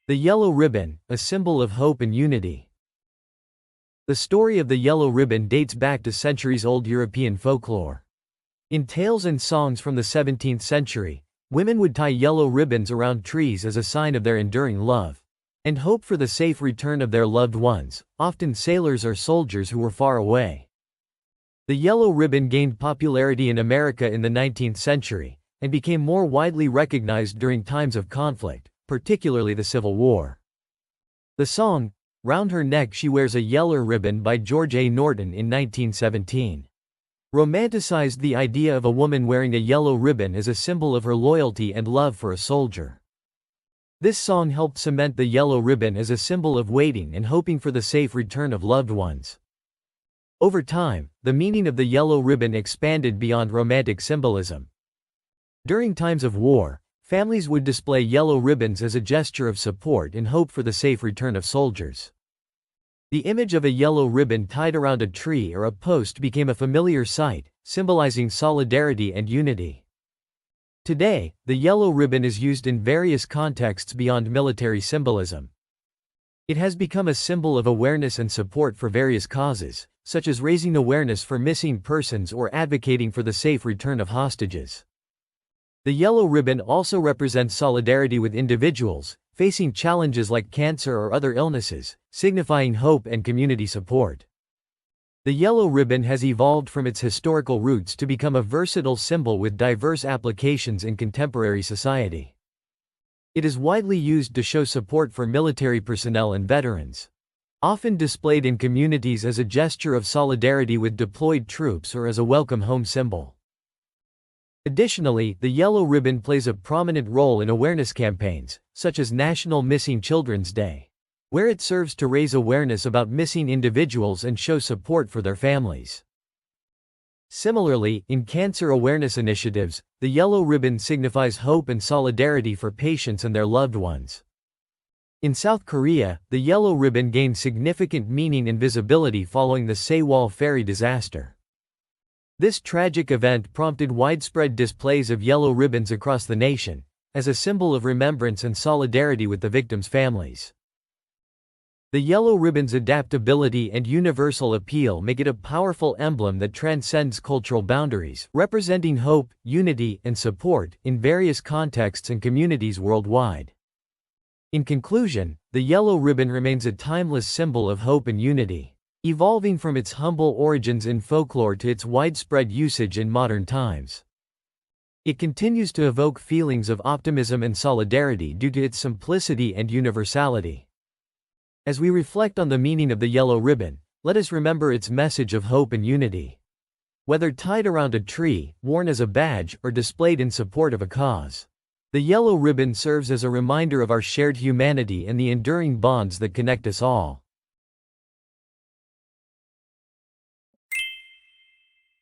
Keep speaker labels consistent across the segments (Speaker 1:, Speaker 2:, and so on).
Speaker 1: The yellow ribbon, a symbol of hope and unity. The story of the yellow ribbon dates back to centuries-old European folklore. In tales and songs from the 17th century, women would tie yellow ribbons around trees as a sign of their enduring love and hope for the safe return of their loved ones, often sailors or soldiers who were far away. The yellow ribbon gained popularity in America in the 19th century and became more widely recognized during times of conflict, particularly the Civil War. The song, "Round Her Neck She Wears a Yeller Ribbon" by George A. Norton in 1917, romanticized the idea of a woman wearing a yellow ribbon as a symbol of her loyalty and love for a soldier. This song helped cement the yellow ribbon as a symbol of waiting and hoping for the safe return of loved ones. Over time, the meaning of the yellow ribbon expanded beyond romantic symbolism. During times of war, families would display yellow ribbons as a gesture of support and hope for the safe return of soldiers. The image of a yellow ribbon tied around a tree or a post became a familiar sight, symbolizing solidarity and unity. Today, the yellow ribbon is used in various contexts beyond military symbolism. It has become a symbol of awareness and support for various causes, such as raising awareness for missing persons or advocating for the safe return of hostages. The yellow ribbon also represents solidarity with individuals facing challenges like cancer or other illnesses, signifying hope and community support. The yellow ribbon has evolved from its historical roots to become a versatile symbol with diverse applications in contemporary society. It is widely used to show support for military personnel and veterans, often displayed in communities as a gesture of solidarity with deployed troops or as a welcome home symbol. Additionally, the yellow ribbon plays a prominent role in awareness campaigns, such as National Missing Children's Day, where it serves to raise awareness about missing individuals and show support for their families. Similarly, in cancer awareness initiatives, the yellow ribbon signifies hope and solidarity for patients and their loved ones. In South Korea, the yellow ribbon gained significant meaning and visibility following the Sewol ferry disaster. This tragic event prompted widespread displays of yellow ribbons across the nation, as a symbol of remembrance and solidarity with the victims' families. The yellow ribbon's adaptability and universal appeal make it a powerful emblem that transcends cultural boundaries, representing hope, unity, and support in various contexts and communities worldwide. In conclusion, the yellow ribbon remains a timeless symbol of hope and unity, evolving from its humble origins in folklore to its widespread usage in modern times. It continues to evoke feelings of optimism and solidarity due to its simplicity and universality. As we reflect on the meaning of the yellow ribbon, let us remember its message of hope and unity. Whether tied around a tree, worn as a badge, or displayed in support of a cause, the yellow ribbon serves as a reminder of our shared humanity and the enduring bonds that connect us all.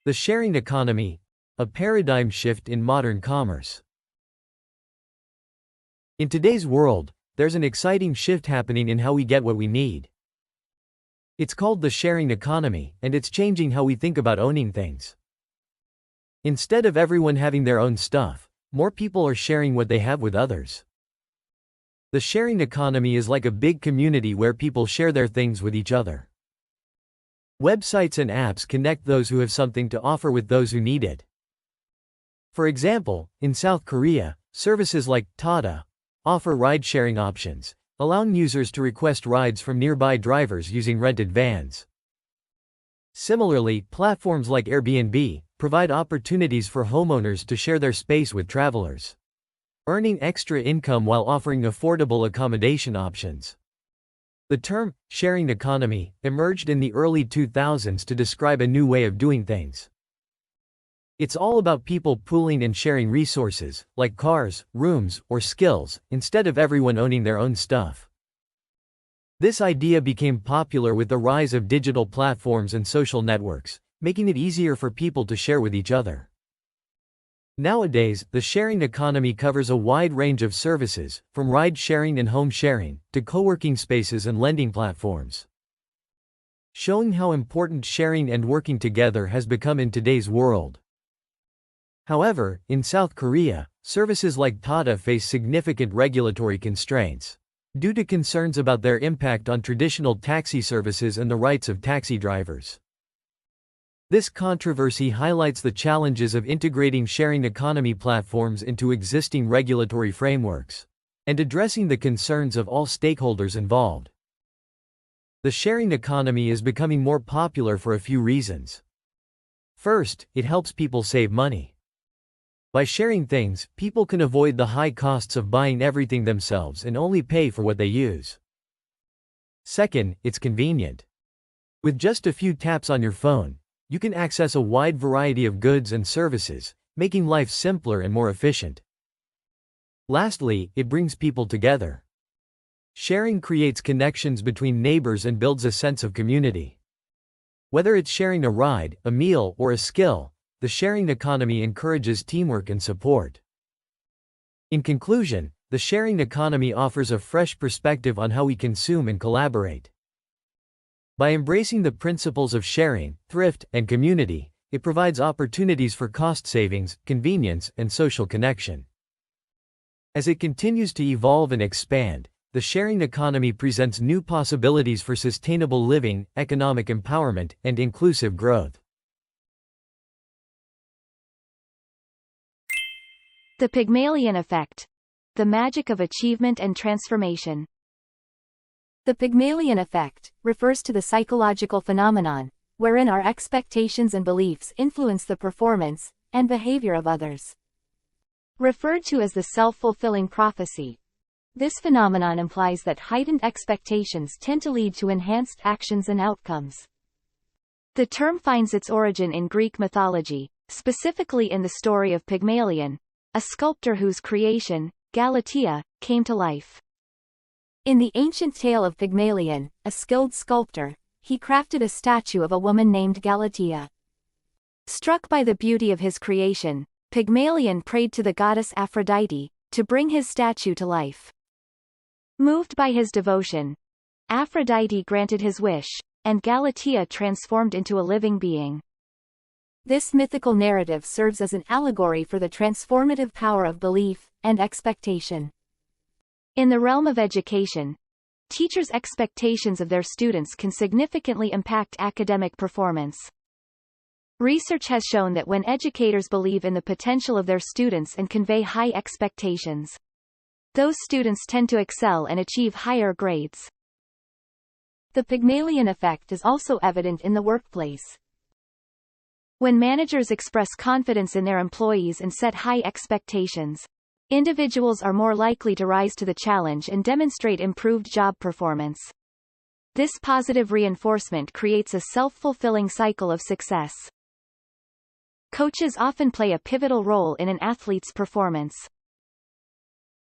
Speaker 1: The sharing economy, a paradigm shift in modern commerce. In today's world, there's an exciting shift happening in how we get what we need. It's called the sharing economy, and it's changing how we think about owning things. Instead of everyone having their own stuff, more people are sharing what they have with others. The sharing economy is like a big community where people share their things with each other. Websites and apps connect those who have something to offer with those who need it. For example, in South Korea, services like Tata offer ride-sharing options, allowing users to request rides from nearby drivers using rented vans. Similarly, platforms like Airbnb provide opportunities for homeowners to share their space with travelers, earning extra income while offering affordable accommodation options. The term sharing economy emerged in the early 2000s to describe a new way of doing things. It's all about people pooling and sharing resources, like cars, rooms, or skills, instead of everyone owning their own stuff. This idea became popular with the rise of digital platforms and social networks, making it easier for people to share with each other. Nowadays, the sharing economy covers a wide range of services, from ride-sharing and home sharing, to co-working spaces and lending platforms, showing how important sharing and working together has become in today's world. However, in South Korea, services like Tata face significant regulatory constraints. due to concerns about their impact on traditional taxi services and the rights of taxi drivers. This controversy highlights the challenges of integrating sharing economy platforms into existing regulatory frameworks and addressing the concerns of all stakeholders involved. The sharing economy is becoming more popular for a few reasons. First, it helps people save money. By sharing things, people can avoid the high costs of buying everything themselves and only pay for what they use. Second, it's convenient. With just a few taps on your phone, you can access a wide variety of goods and services, making life simpler and more efficient. Lastly, it brings people together. Sharing creates connections between neighbors and builds a sense of community. Whether it's sharing a ride, a meal, or a skill, the sharing economy encourages teamwork and support. In conclusion, the sharing economy offers a fresh perspective on how we consume and collaborate. By embracing the principles of sharing, thrift, and community, it provides opportunities for cost savings, convenience, and social connection. As it continues to evolve and expand, the sharing economy presents new possibilities for sustainable living, economic empowerment, and inclusive growth.
Speaker 2: The Pygmalion effect. The magic of achievement and transformation. The Pygmalion effect refers to the psychological phenomenon wherein our expectations and beliefs influence the performance and behavior of others. Referred to as the self-fulfilling prophecy, this phenomenon implies that heightened expectations tend to lead to enhanced actions and outcomes. The term finds its origin in Greek mythology, specifically in the story of Pygmalion, a sculptor whose creation, Galatea, came to life. In the ancient tale of Pygmalion, a skilled sculptor, he crafted a statue of a woman named Galatea. Struck by the beauty of his creation, Pygmalion prayed to the goddess Aphrodite to bring his statue to life. Moved by his devotion, Aphrodite granted his wish, and Galatea transformed into a living being. This mythical narrative serves as an allegory for the transformative power of belief and expectation. In the realm of education, teachers' expectations of their students can significantly impact academic performance. Research has shown that when educators believe in the potential of their students and convey high expectations, those students tend to excel and achieve higher grades. The Pygmalion effect is also evident in the workplace. When managers express confidence in their employees and set high expectations, individuals are more likely to rise to the challenge and demonstrate improved job performance. This positive reinforcement creates a self-fulfilling cycle of success. Coaches often play a pivotal role in an athlete's performance.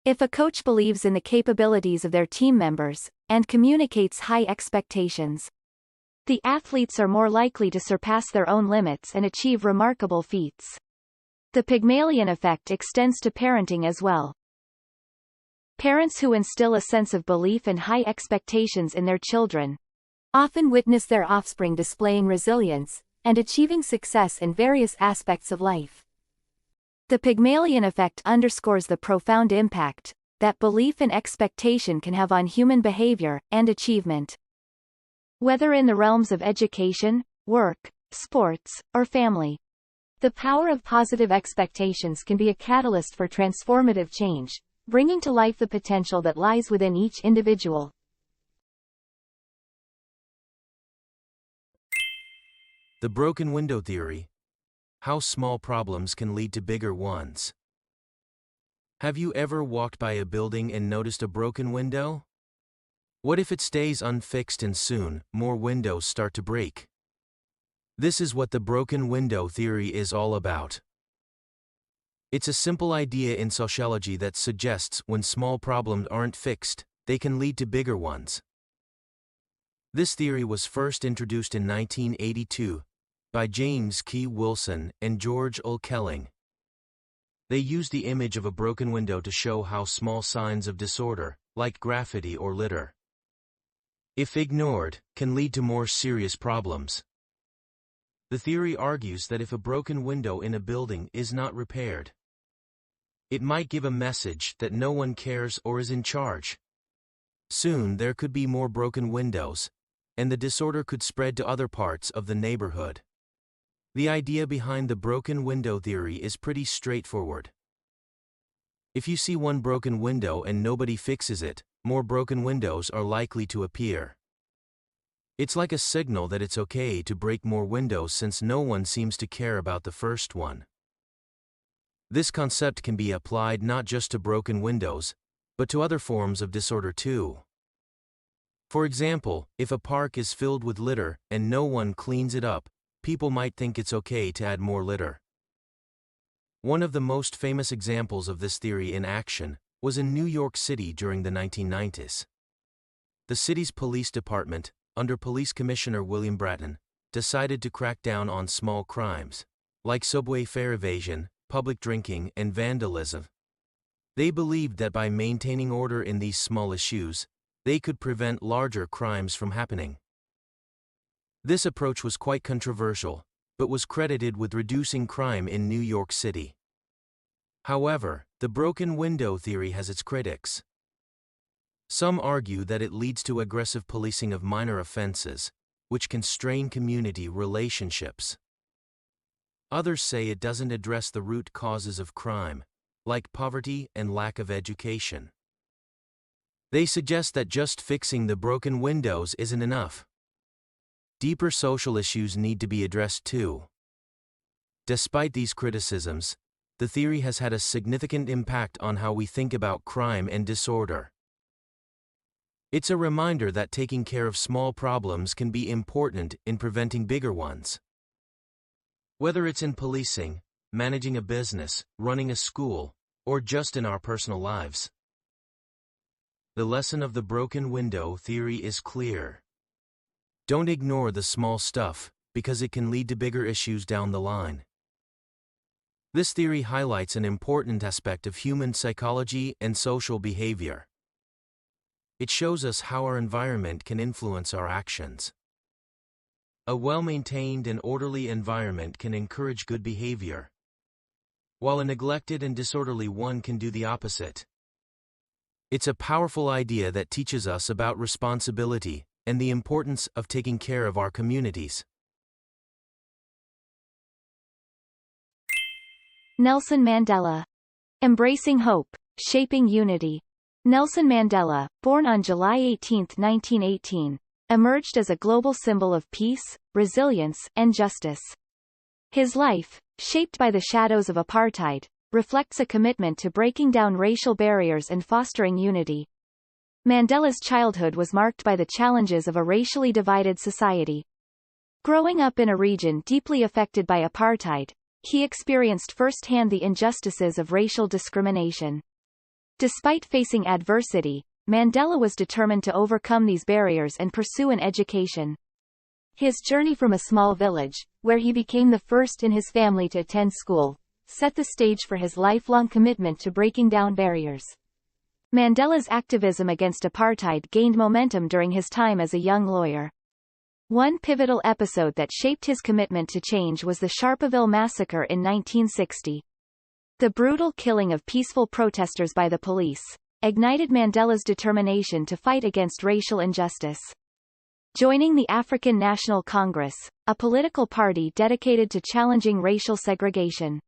Speaker 2: If a coach believes in the capabilities of their team members and communicates high expectations, the athletes are more likely to surpass their own limits and achieve remarkable feats. The Pygmalion effect extends to parenting as well. Parents who instill a sense of belief and high expectations in their children often witness their offspring displaying resilience and achieving success in various aspects of life. The Pygmalion effect underscores the profound impact that belief and expectation can have on human behavior and achievement. Whether in the realms of education, work, sports, or family, the power of positive expectations can be a catalyst for transformative change, bringing to life the potential that lies within each individual.
Speaker 3: The broken window theory. How small problems can lead to bigger ones. Have you ever walked by a building and noticed a broken window? What if it stays unfixed and soon, more windows start to break? This is what the broken window theory is all about. It's a simple idea in sociology that suggests when small problems aren't fixed, they can lead to bigger ones. This theory was first introduced in 1982 by James K. Wilson and George L. Kelling. They used the image of a broken window to show how small signs of disorder, like graffiti or litter, if ignored, can lead to more serious problems. The theory argues that if a broken window in a building is not repaired, it might give a message that no one cares or is in charge. Soon there could be more broken windows, and the disorder could spread to other parts of the neighborhood. The idea behind the broken window theory is pretty straightforward. If you see one broken window and nobody fixes it, more broken windows are likely to appear. It's like a signal that it's okay to break more windows since no one seems to care about the first one. This concept can be applied not just to broken windows, but to other forms of disorder too. For example, if a park is filled with litter and no one cleans it up, people might think it's okay to add more litter. One of the most famous examples of this theory in action was in New York City during the 1990s. The city's police department, under Police Commissioner William Bratton, decided to crack down on small crimes, like subway fare evasion, public drinking, and vandalism. They believed that by maintaining order in these small issues, they could prevent larger crimes from happening. This approach was quite controversial, but was credited with reducing crime in New York City. However, the broken window theory has its critics. Some argue that it leads to aggressive policing of minor offenses, which can strain community relationships. Others say it doesn't address the root causes of crime, like poverty and lack of education. They suggest that just fixing the broken windows isn't enough. Deeper social issues need to be addressed too. Despite these criticisms, the theory has had a significant impact on how we think about crime and disorder. It's a reminder that taking care of small problems can be important in preventing bigger ones. Whether it's in policing, managing a business, running a school, or just in our personal lives. The lesson of the broken window theory is clear. Don't ignore the small stuff, because it can lead to bigger issues down the line. This theory highlights an important aspect of human psychology and social behavior. It shows us how our environment can influence our actions. A well-maintained and orderly environment can encourage good behavior, while a neglected and disorderly one can do the opposite. It's a powerful idea that teaches us about responsibility and the importance of taking care of our communities.
Speaker 2: Nelson Mandela. Embracing hope, shaping unity. Nelson Mandela, born on July 18, 1918, emerged as a global symbol of peace, resilience, and justice. His life, shaped by the shadows of apartheid, reflects a commitment to breaking down racial barriers and fostering unity. Mandela's childhood was marked by the challenges of a racially divided society. Growing up in a region deeply affected by apartheid, he experienced firsthand the injustices of racial discrimination. Despite facing adversity, Mandela was determined to overcome these barriers and pursue an education. His journey from a small village, where he became the first in his family to attend school, set the stage for his lifelong commitment to breaking down barriers. Mandela's activism against apartheid gained momentum during his time as a young lawyer. One pivotal episode that shaped his commitment to change was the Sharpeville massacre in 1960. The brutal killing of peaceful protesters by the police ignited Mandela's determination to fight against racial injustice. Joining the African National Congress, a political party dedicated to challenging racial segregation.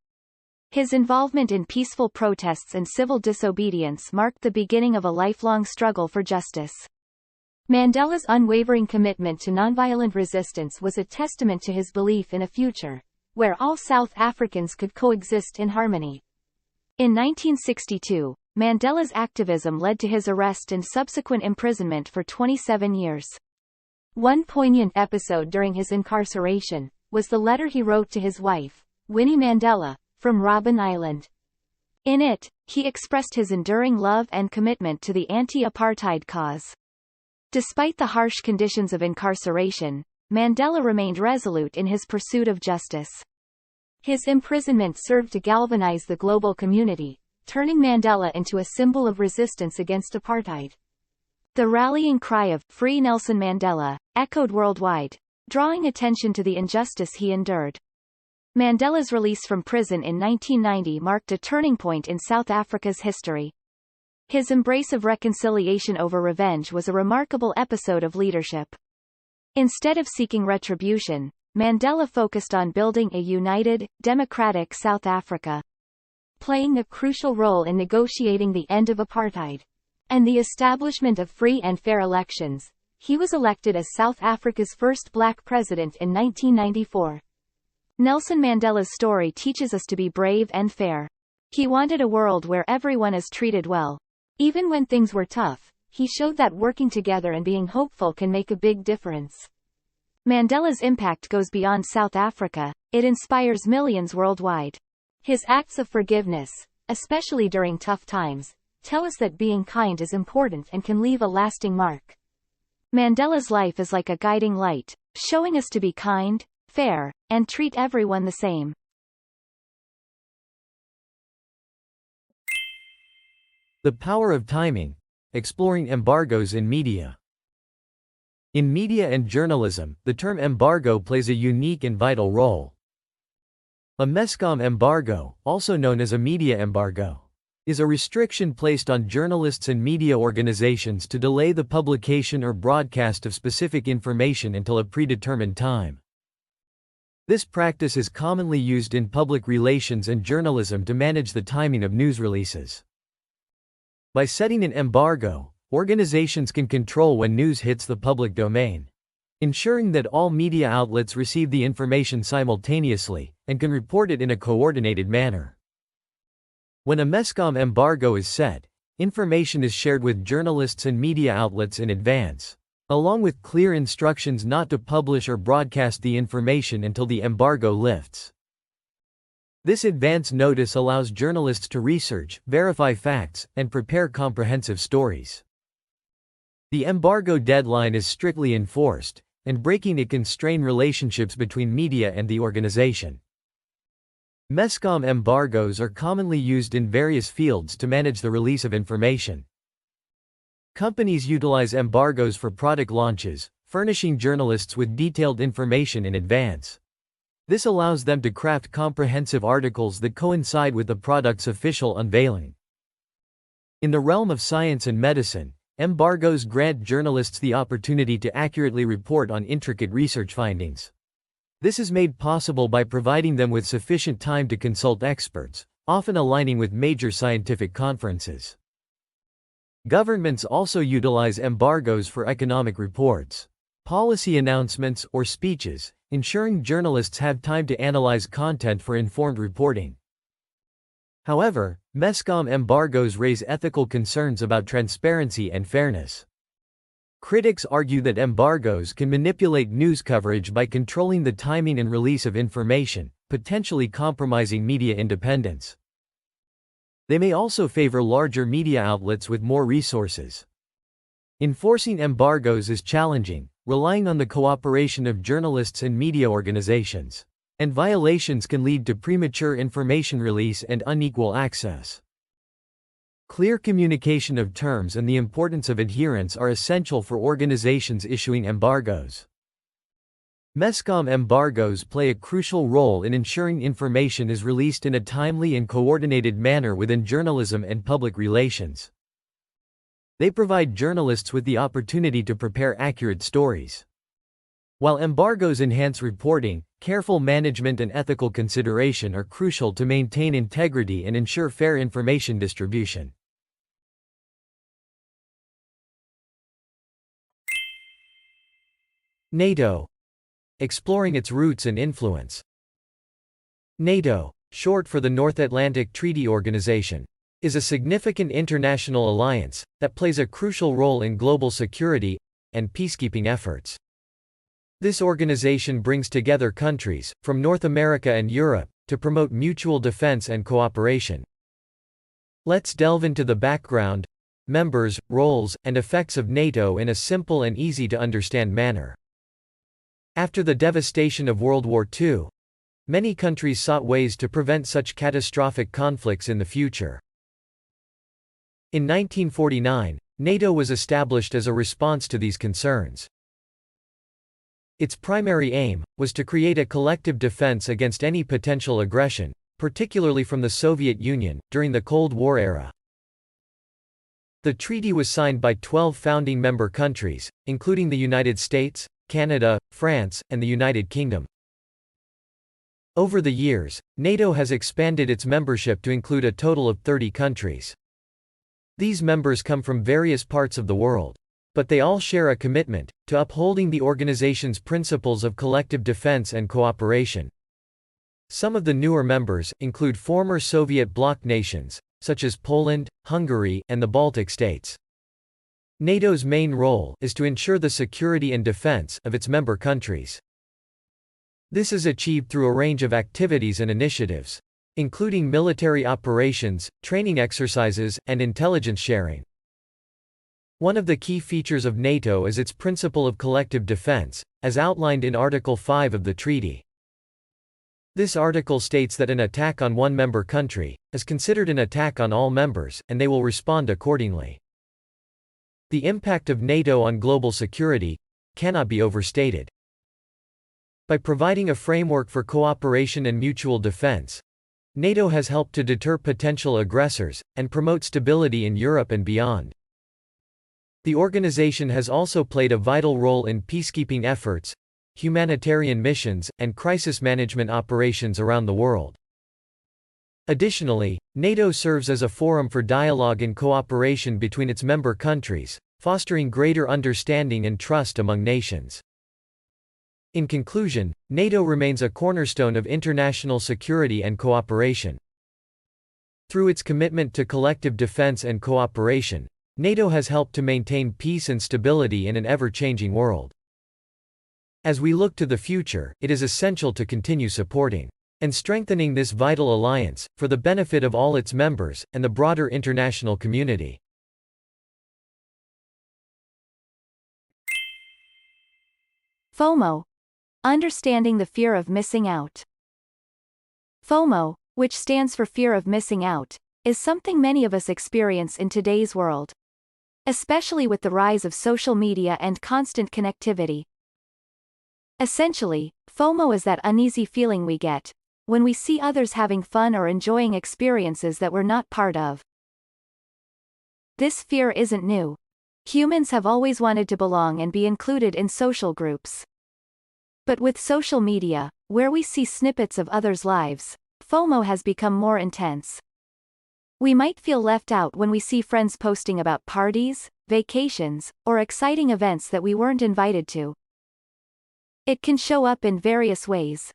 Speaker 2: His involvement in peaceful protests and civil disobedience marked the beginning of a lifelong struggle for justice. Mandela's unwavering commitment to nonviolent resistance was a testament to his belief in a future where all South Africans could coexist in harmony. In 1962, Mandela's activism led to his arrest and subsequent imprisonment for 27 years. One poignant episode during his incarceration was the letter he wrote to his wife, Winnie Mandela, from Robben Island. In it, he expressed his enduring love and commitment to the anti-apartheid cause. Despite the harsh conditions of incarceration, Mandela remained resolute in his pursuit of justice. His imprisonment served to galvanize the global community, turning Mandela into a symbol of resistance against apartheid. The rallying cry of "Free Nelson Mandela" echoed worldwide, drawing attention to the injustice he endured. Mandela's release from prison in 1990 marked a turning point in South Africa's history. His embrace of reconciliation over revenge was a remarkable episode of leadership. Instead of seeking retribution, Mandela focused on building a united, democratic South Africa, playing a crucial role in negotiating the end of apartheid and the establishment of free and fair elections. He was elected as South Africa's first black president in 1994. Nelson Mandela's story teaches us to be brave and fair. He wanted a world where everyone is treated well. Even when things were tough, he showed that working together and being hopeful can make a big difference. Mandela's impact goes beyond South Africa, it inspires millions worldwide. His acts of forgiveness, especially during tough times, tell us that being kind is important and can leave a lasting mark. Mandela's life is like a guiding light, showing us to be kind, fair, and treat everyone the same.
Speaker 1: The power of timing. Exploring embargoes in media. In media and journalism, the term embargo plays a unique and vital role. A MESCOM embargo, also known as a media embargo, is a restriction placed on journalists and media organizations to delay the publication or broadcast of specific information until a predetermined time. This practice is commonly used in public relations and journalism to manage the timing of news releases. By setting an embargo, organizations can control when news hits the public domain, ensuring that all media outlets receive the information simultaneously and can report it in a coordinated manner. When a MESCOM embargo is set, information is shared with journalists and media outlets in advance, along with clear instructions not to publish or broadcast the information until the embargo lifts. This advance notice allows journalists to research, verify facts, and prepare comprehensive stories. The embargo deadline is strictly enforced, and breaking it can strain relationships between media and the organization. MESCOM embargoes are commonly used in various fields to manage the release of information. Companies utilize embargoes for product launches, furnishing journalists with detailed information in advance. This allows them to craft comprehensive articles that coincide with the product's official unveiling. In the realm of science and medicine, embargoes grant journalists the opportunity to accurately report on intricate research findings. This is made possible by providing them with sufficient time to consult experts, often aligning with major scientific conferences. Governments also utilize embargoes for economic reports, policy announcements, or speeches, ensuring journalists have time to analyze content for informed reporting. However, MESCOM embargoes raise ethical concerns about transparency and fairness. Critics argue that embargoes can manipulate news coverage by controlling the timing and release of information, potentially compromising media independence. They may also favor larger media outlets with more resources. Enforcing embargoes is challenging, relying on the cooperation of journalists and media organizations, and violations can lead to premature information release and unequal access. Clear communication of terms and the importance of adherence are essential for organizations issuing embargoes. MESCOM embargoes play a crucial role in ensuring information is released in a timely and coordinated manner within journalism and public relations. They provide journalists with the opportunity to prepare accurate stories. While embargoes enhance reporting, careful management and ethical consideration are crucial to maintain integrity and ensure fair information distribution. NATO. Exploring its roots and influence. NATO, short for the North Atlantic Treaty Organization, is a significant international alliance that plays a crucial role in global security and peacekeeping efforts. This organization brings together countries from North America and Europe to promote mutual defense and cooperation. Let's delve into the background, members, roles, and effects of NATO in a simple and easy to understand manner. After the devastation of World War II, many countries sought ways to prevent such catastrophic conflicts in the future. In 1949, NATO was established as a response to these concerns. Its primary aim was to create a collective defense against any potential aggression, particularly from the Soviet Union, during the Cold War era. The treaty was signed by 12 founding member countries, including the United States, Canada, France, and the United Kingdom. Over the years, NATO has expanded its membership to include a total of 30 countries. These members come from various parts of the world, but they all share a commitment to upholding the organization's principles of collective defense and cooperation. Some of the newer members include former Soviet bloc nations, such as Poland, Hungary, and the Baltic states. NATO's main role is to ensure the security and defense of its member countries. This is achieved through a range of activities and initiatives, including military operations, training exercises, and intelligence sharing. One of the key features of NATO is its principle of collective defense, as outlined in Article 5 of the treaty. This article states that an attack on one member country is considered an attack on all members, and they will respond accordingly. The impact of NATO on global security cannot be overstated. By providing a framework for cooperation and mutual defense, NATO has helped to deter potential aggressors and promote stability in Europe and beyond. The organization has also played a vital role in peacekeeping efforts, humanitarian missions, and crisis management operations around the world. Additionally, NATO serves as a forum for dialogue and cooperation between its member countries, fostering greater understanding and trust among nations. In conclusion, NATO remains a cornerstone of international security and cooperation. Through its commitment to collective defense and cooperation, NATO has helped to maintain peace and stability in an ever-changing world. As we look to the future, it is essential to continue supporting and strengthening this vital alliance, for the benefit of all its members and the broader international community.
Speaker 2: FOMO. Understanding the fear of missing out. FOMO, which stands for fear of missing out, is something many of us experience in today's world, especially with the rise of social media and constant connectivity. Essentially, FOMO is that uneasy feeling we get when we see others having fun or enjoying experiences that we're not part of. This fear isn't new. Humans have always wanted to belong and be included in social groups. But with social media, where we see snippets of others' lives, FOMO has become more intense. We might feel left out when we see friends posting about parties, vacations, or exciting events that we weren't invited to. It can show up in various ways.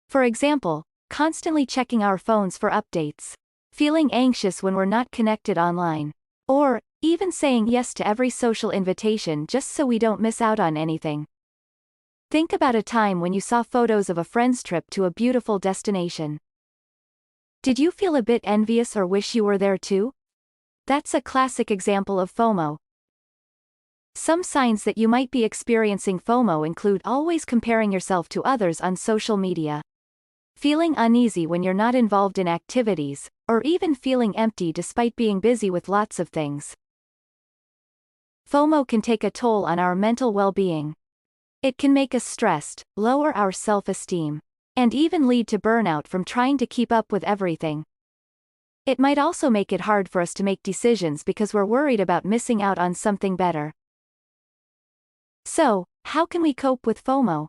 Speaker 2: For example, constantly checking our phones for updates, feeling anxious when we're not connected online, or even saying yes to every social invitation just so we don't miss out on anything. Think about a time when you saw photos of a friend's trip to a beautiful destination. Did you feel a bit envious or wish you were there too? That's a classic example of FOMO. Some signs that you might be experiencing FOMO include always comparing yourself to others on social media, feeling uneasy when you're not involved in activities, or even feeling empty despite being busy with lots of things. FOMO can take a toll on our mental well-being. It can make us stressed, lower our self-esteem, and even lead to burnout from trying to keep up with everything. It might also make it hard for us to make decisions because we're worried about missing out on something better. So, how can we cope with FOMO?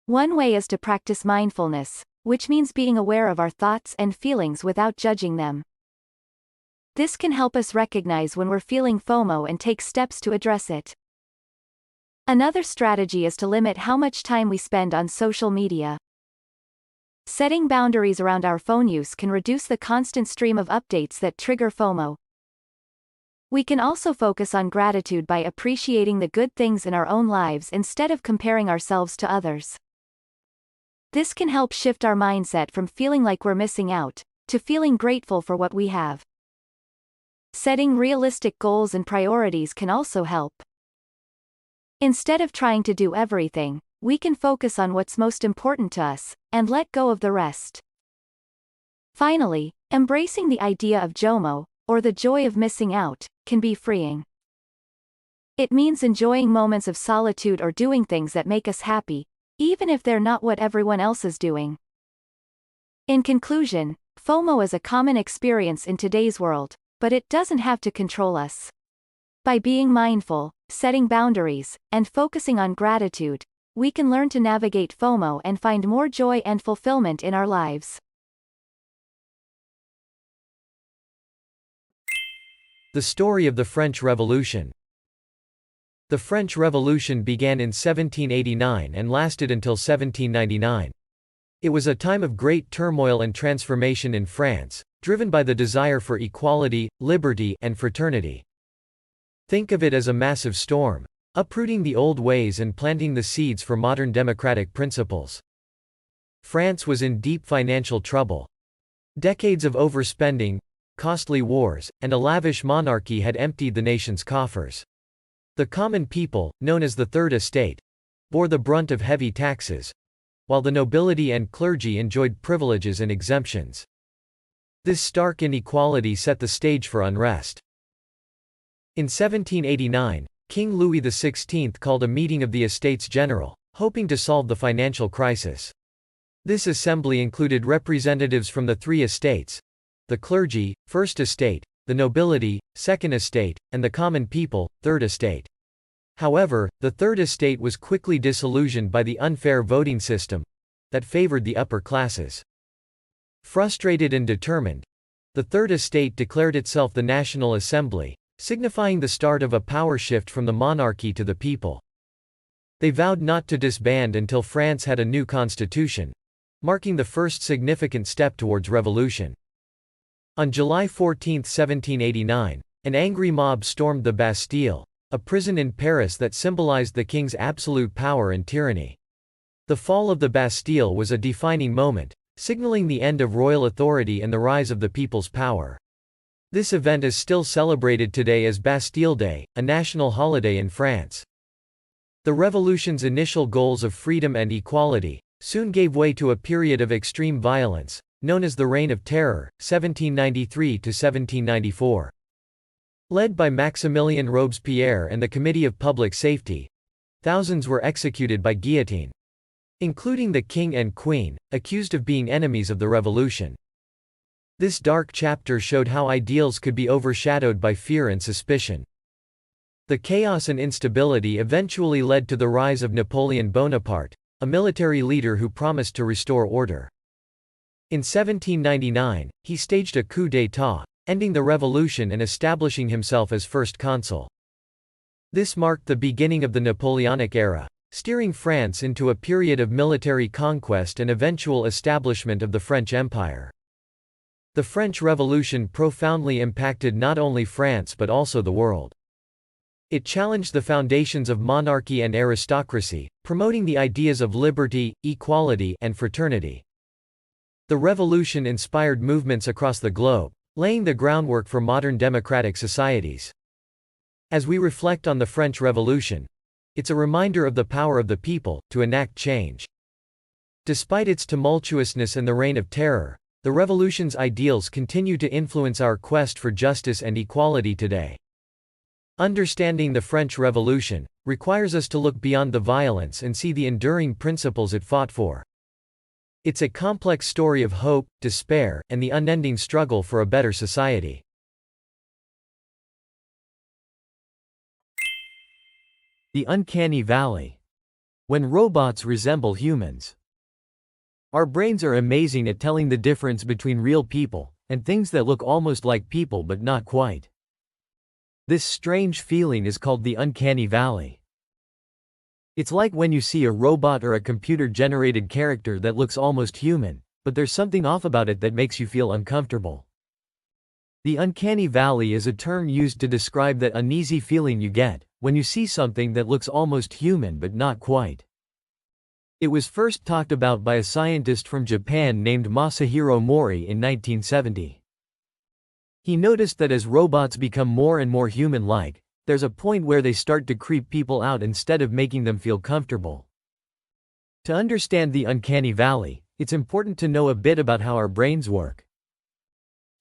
Speaker 2: One way is to practice mindfulness, which means being aware of our thoughts and feelings without judging them. This can help us recognize when we're feeling FOMO and take steps to address it. Another strategy is to limit how much time we spend on social media. Setting boundaries around our phone use can reduce the constant stream of updates that trigger FOMO. We can also focus on gratitude by appreciating the good things in our own lives instead of comparing ourselves to others. This can help shift our mindset from feeling like we're missing out to feeling grateful for what we have. Setting realistic goals and priorities can also help. Instead of trying to do everything, we can focus on what's most important to us, and let go of the rest. Finally, embracing the idea of JOMO, or the joy of missing out, can be freeing. It means enjoying moments of solitude or doing things that make us happy, even if they're not what everyone else is doing. In conclusion, FOMO is a common experience in today's world, but it doesn't have to control us. By being mindful, setting boundaries, and focusing on gratitude, we can learn to navigate FOMO and find more joy and fulfillment in our lives.
Speaker 1: The story of the French Revolution. The French Revolution began in 1789 and lasted until 1799. It was a time of great turmoil and transformation in France, driven by the desire for equality, liberty, and fraternity. Think of it as a massive storm, uprooting the old ways and planting the seeds for modern democratic principles. France was in deep financial trouble. Decades of overspending, costly wars, and a lavish monarchy had emptied the nation's coffers. The common people, known as the Third Estate, bore the brunt of heavy taxes, while the nobility and clergy enjoyed privileges and exemptions. This stark inequality set the stage for unrest. In 1789, King Louis XVI called a meeting of the Estates General, hoping to solve the financial crisis. This assembly included representatives from the three estates: the clergy, First Estate; the nobility, Second Estate; and the common people, Third Estate. However, the Third Estate was quickly disillusioned by the unfair voting system that favored the upper classes. Frustrated and determined, the Third Estate declared itself the National Assembly, signifying the start of a power shift from the monarchy to the people. They vowed not to disband until France had a new constitution, marking the first significant step towards revolution. On July 14, 1789, an angry mob stormed the Bastille, a prison in Paris that symbolized the king's absolute power and tyranny. The fall of the Bastille was a defining moment, signaling the end of royal authority and the rise of the people's power. This event is still celebrated today as Bastille Day, a national holiday in France. The revolution's initial goals of freedom and equality soon gave way to a period of extreme violence, known as the Reign of Terror, 1793 to 1794. Led by Maximilien Robespierre and the Committee of Public Safety, thousands were executed by guillotine, including the king and queen, accused of being enemies of the revolution. This dark chapter showed how ideals could be overshadowed by fear and suspicion. The chaos and instability eventually led to the rise of Napoleon Bonaparte, a military leader who promised to restore order. In 1799, he staged a coup d'état, ending the revolution and establishing himself as first consul. This marked the beginning of the Napoleonic era, steering France into a period of military conquest and eventual establishment of the French Empire. The French Revolution profoundly impacted not only France but also the world. It challenged the foundations of monarchy and aristocracy, promoting the ideas of liberty, equality, and fraternity. The revolution inspired movements across the globe, laying the groundwork for modern democratic societies. As we reflect on the French Revolution, it's a reminder of the power of the people to enact change. Despite its tumultuousness and the Reign of Terror, the revolution's ideals continue to influence our quest for justice and equality today. Understanding the French Revolution requires us to look beyond the violence and see the enduring principles it fought for. It's a complex story of hope, despair, and the unending struggle for a better society. The uncanny valley. When robots resemble humans. Our brains are amazing at telling the difference between real people and things that look almost like people but not quite. This strange feeling is called the uncanny valley. It's like when you see a robot or a computer-generated character that looks almost human, but there's something off about it that makes you feel uncomfortable. The uncanny valley is a term used to describe that uneasy feeling you get when you see something that looks almost human but not quite. It was first talked about by a scientist from Japan named Masahiro Mori in 1970. He noticed that as robots become more and more human-like, there's a point where they start to creep people out instead of making them feel comfortable. To understand the uncanny valley, it's important to know a bit about how our brains work.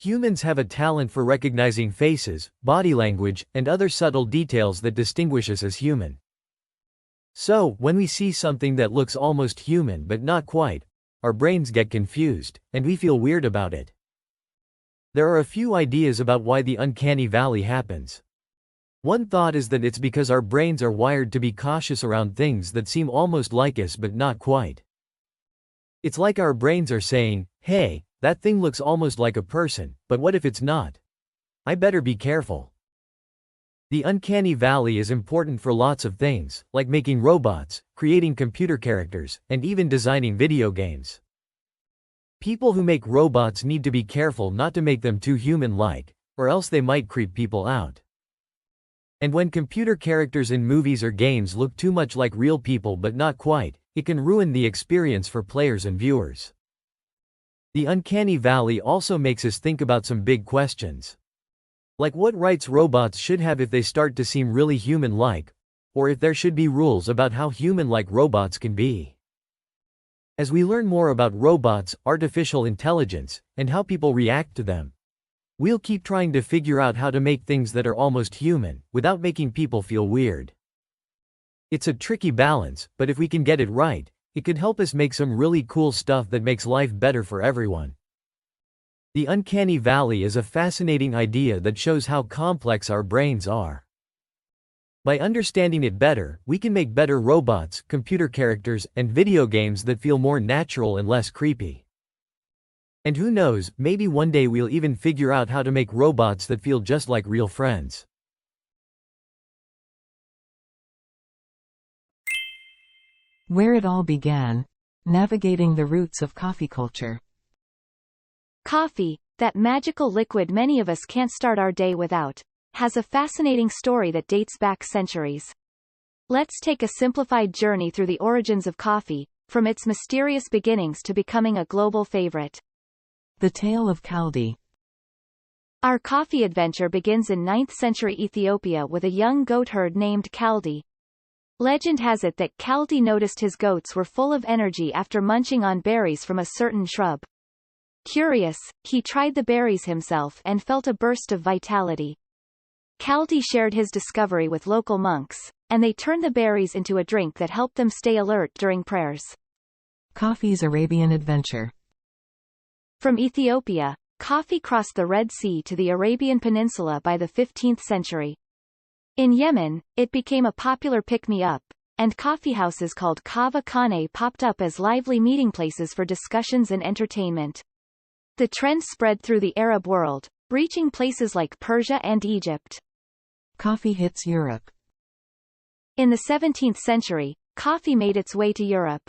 Speaker 1: Humans have a talent for recognizing faces, body language, and other subtle details that distinguish us as human. So, when we see something that looks almost human but not quite, our brains get confused, and we feel weird about it. There are a few ideas about why the uncanny valley happens. One thought is that it's because our brains are wired to be cautious around things that seem almost like us but not quite. It's like our brains are saying, hey, that thing looks almost like a person, but what if it's not? I better be careful. The uncanny valley is important for lots of things, like making robots, creating computer characters, and even designing video games. People who make robots need to be careful not to make them too human-like, or else they might creep people out. And when computer characters in movies or games look too much like real people but not quite, it can ruin the experience for players and viewers. The uncanny valley also makes us think about some big questions. Like what rights robots should have if they start to seem really human-like, or if there should be rules about how human-like robots can be. As we learn more about robots, artificial intelligence, and how people react to them, we'll keep trying to figure out how to make things that are almost human, without making people feel weird. It's a tricky balance, but if we can get it right, it could help us make some really cool stuff that makes life better for everyone. The uncanny valley is a fascinating idea that shows how complex our brains are. By understanding it better, we can make better robots, computer characters, and video games that feel more natural and less creepy. And who knows, maybe one day we'll even figure out how to make robots that feel just like real friends.
Speaker 4: Where it all began. Navigating the roots of coffee culture.
Speaker 2: Coffee, that magical liquid many of us can't start our day without, has a fascinating story that dates back centuries. Let's take a simplified journey through the origins of coffee, from its mysterious beginnings to becoming a global favorite.
Speaker 4: The Tale of Kaldi.
Speaker 2: Our coffee adventure begins in 9th century Ethiopia with a young goat herd named Kaldi. Legend has it that Kaldi noticed his goats were full of energy after munching on berries from a certain shrub. Curious, he tried the berries himself and felt a burst of vitality. Kaldi shared his discovery with local monks, and they turned the berries into a drink that helped them stay alert during prayers.
Speaker 4: Coffee's Arabian adventure.
Speaker 2: From Ethiopia, coffee crossed the Red Sea to the Arabian Peninsula by the 15th century. In Yemen, it became a popular pick-me-up, and coffeehouses called kava khane popped up as lively meeting places for discussions and entertainment. The trend spread through the Arab world, reaching places like Persia and Egypt.
Speaker 4: Coffee hits Europe.
Speaker 2: In the 17th century, coffee made its way to Europe.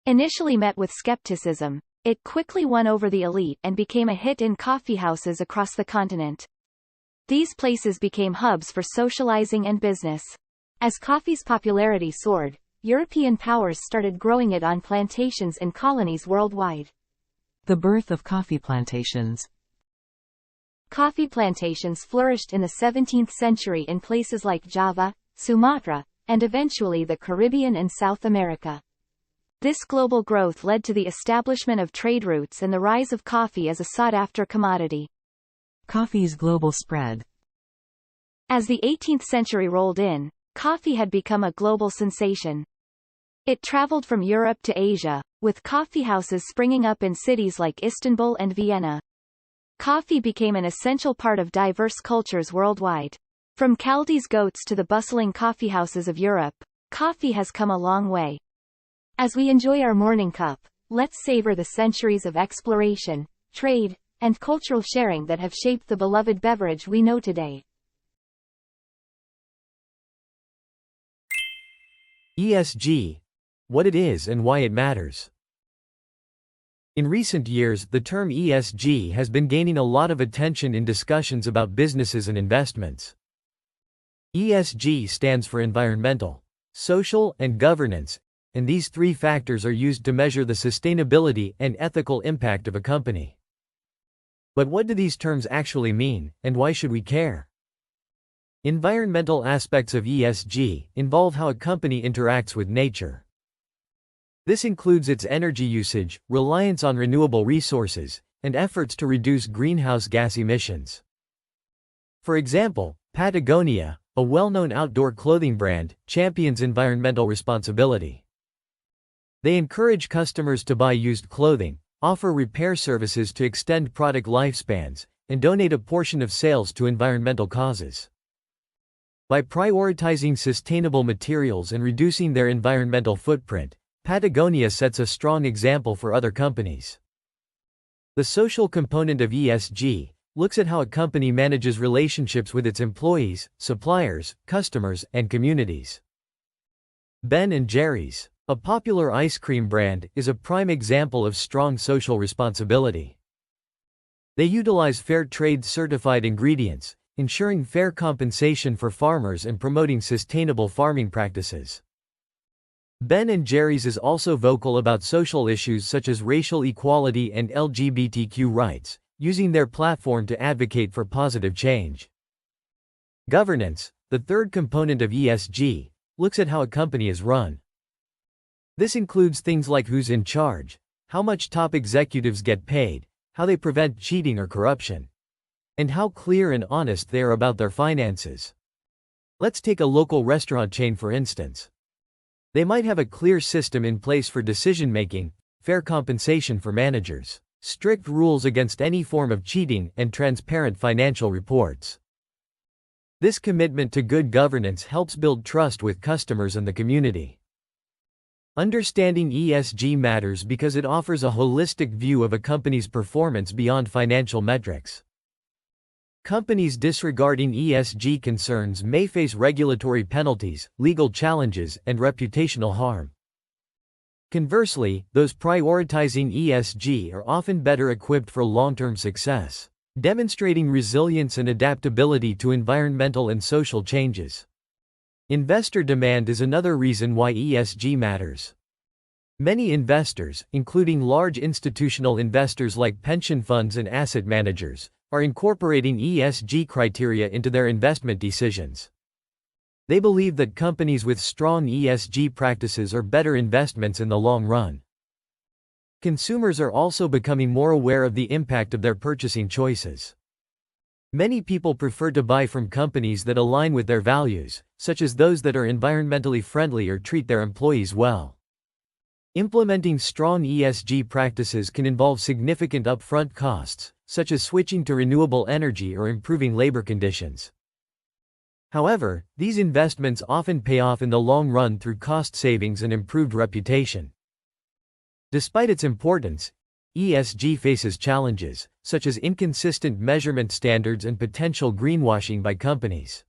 Speaker 2: Initially met with skepticism, it quickly won over the elite and became a hit in coffeehouses across the continent. These places became hubs for socializing and business. As coffee's popularity soared, European powers started growing it on plantations and colonies worldwide.
Speaker 4: The birth of coffee plantations.
Speaker 2: Coffee plantations flourished in the 17th century in places like Java, Sumatra, and eventually the Caribbean and South America. This global growth led to the establishment of trade routes and the rise of coffee as a sought-after commodity.
Speaker 4: Coffee's global spread.
Speaker 2: As the 18th century rolled in, coffee had become a global sensation. It traveled from Europe to Asia, with coffeehouses springing up in cities like Istanbul and Vienna. Coffee became an essential part of diverse cultures worldwide. From Kaldi's goats to the bustling coffeehouses of Europe, coffee has come a long way. As we enjoy our morning cup, let's savor the centuries of exploration, trade, and cultural sharing that have shaped the beloved beverage we know today.
Speaker 1: ESG. What it is and why it matters. In recent years, the term ESG has been gaining a lot of attention in discussions about businesses and investments. ESG stands for environmental, social, and governance, and these three factors are used to measure the sustainability and ethical impact of a company. But what do these terms actually mean, and why should we care? Environmental aspects of ESG involve how a company interacts with nature. This includes its energy usage, reliance on renewable resources, and efforts to reduce greenhouse gas emissions. For example, Patagonia, a well-known outdoor clothing brand, champions environmental responsibility. They encourage customers to buy used clothing, offer repair services to extend product lifespans, and donate a portion of sales to environmental causes. By prioritizing sustainable materials and reducing their environmental footprint, Patagonia sets a strong example for other companies. The social component of ESG looks at how a company manages relationships with its employees, suppliers, customers, and communities. Ben & Jerry's, a popular ice cream brand, is a prime example of strong social responsibility. They utilize fair trade certified ingredients, ensuring fair compensation for farmers and promoting sustainable farming practices. Ben & Jerry's is also vocal about social issues such as racial equality and LGBTQ rights, using their platform to advocate for positive change. Governance, the third component of ESG, looks at how a company is run. This includes things like who's in charge, how much top executives get paid, how they prevent cheating or corruption, and how clear and honest they are about their finances. Let's take a local restaurant chain for instance. They might have a clear system in place for decision-making, fair compensation for managers, strict rules against any form of cheating, and transparent financial reports. This commitment to good governance helps build trust with customers and the community. Understanding ESG matters because it offers a holistic view of a company's performance beyond financial metrics. Companies disregarding ESG concerns may face regulatory penalties, legal challenges, and reputational harm. Conversely, those prioritizing ESG are often better equipped for long-term success, demonstrating resilience and adaptability to environmental and social changes. Investor demand is another reason why ESG matters. Many investors, including large institutional investors like pension funds and asset managers, are incorporating ESG criteria into their investment decisions. They believe that companies with strong ESG practices are better investments in the long run. Consumers are also becoming more aware of the impact of their purchasing choices. Many people prefer to buy from companies that align with their values, such as those that are environmentally friendly or treat their employees well. Implementing strong ESG practices can involve significant upfront costs, such as switching to renewable energy or improving labor conditions. However, these investments often pay off in the long run through cost savings and improved reputation. Despite its importance, ESG faces challenges, such as inconsistent measurement standards and potential greenwashing by companies.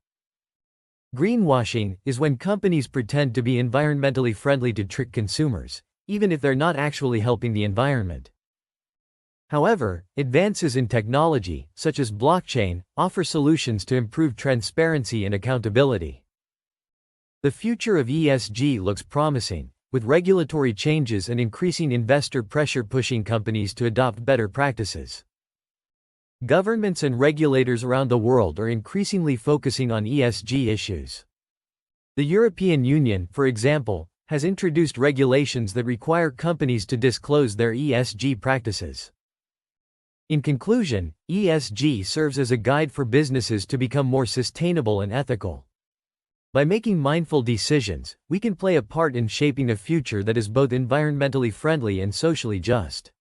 Speaker 1: Greenwashing is when companies pretend to be environmentally friendly to trick consumers, even if they're not actually helping the environment. However, advances in technology, such as blockchain, offer solutions to improve transparency and accountability. The future of ESG looks promising, with regulatory changes and increasing investor pressure pushing companies to adopt better practices. Governments and regulators around the world are increasingly focusing on ESG issues. The European Union, for example, has introduced regulations that require companies to disclose their ESG practices. In conclusion, ESG serves as a guide for businesses to become more sustainable and ethical. By making mindful decisions, we can play a part in shaping a future that is both environmentally friendly and socially just.